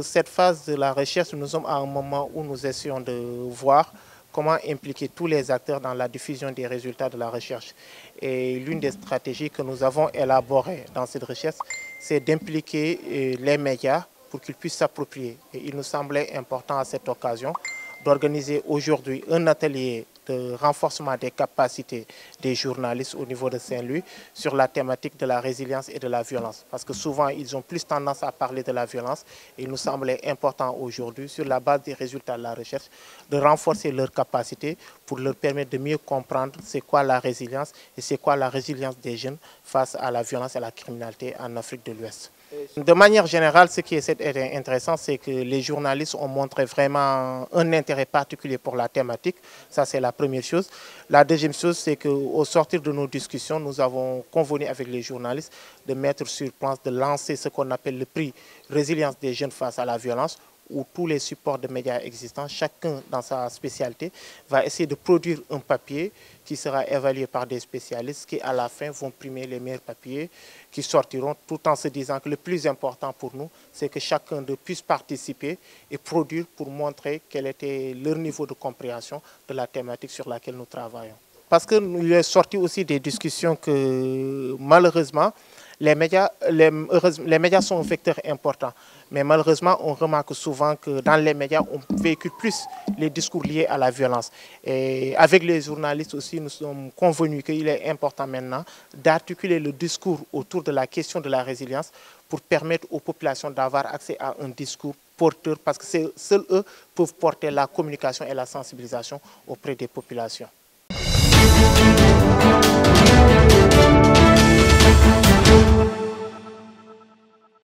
cette phase de la recherche, nous sommes à un moment où nous essayons de voir comment impliquer tous les acteurs dans la diffusion des résultats de la recherche. Et l'une des stratégies que nous avons élaborées dans cette recherche, c'est d'impliquer les médias pour qu'ils puissent s'approprier. Et il nous semblait important à cette occasion d'organiser aujourd'hui un atelier de renforcement des capacités des journalistes au niveau de Saint-Louis sur la thématique de la résilience et de la violence. Parce que souvent, ils ont plus tendance à parler de la violence. Et il nous semblait important aujourd'hui, sur la base des résultats de la recherche, de renforcer leurs capacités pour leur permettre de mieux comprendre c'est quoi la résilience et c'est quoi la résilience des jeunes face à la violence et à la criminalité en Afrique de l'Ouest. De manière générale, ce qui est intéressant, c'est que les journalistes ont montré vraiment un intérêt particulier pour la thématique. Ça, c'est la première chose. La deuxième chose, c'est qu'au sortir de nos discussions, nous avons convenu avec les journalistes de mettre sur place, de lancer ce qu'on appelle le prix Résilience des jeunes face à la violence, où tous les supports de médias existants, chacun dans sa spécialité, va essayer de produire un papier qui sera évalué par des spécialistes qui, à la fin, vont primer les meilleurs papiers qui sortiront, tout en se disant que le plus important pour nous, c'est que chacun d'eux puisse participer et produire pour montrer quel était leur niveau de compréhension de la thématique sur laquelle nous travaillons. Parce qu'il est sorti aussi des discussions que, malheureusement, les médias sont un vecteur important. Mais malheureusement, on remarque souvent que dans les médias, on véhicule plus les discours liés à la violence. Et avec les journalistes aussi, nous sommes convenus qu'il est important maintenant d'articuler le discours autour de la question de la résilience pour permettre aux populations d'avoir accès à un discours porteur, parce que seuls eux peuvent porter la communication et la sensibilisation auprès des populations.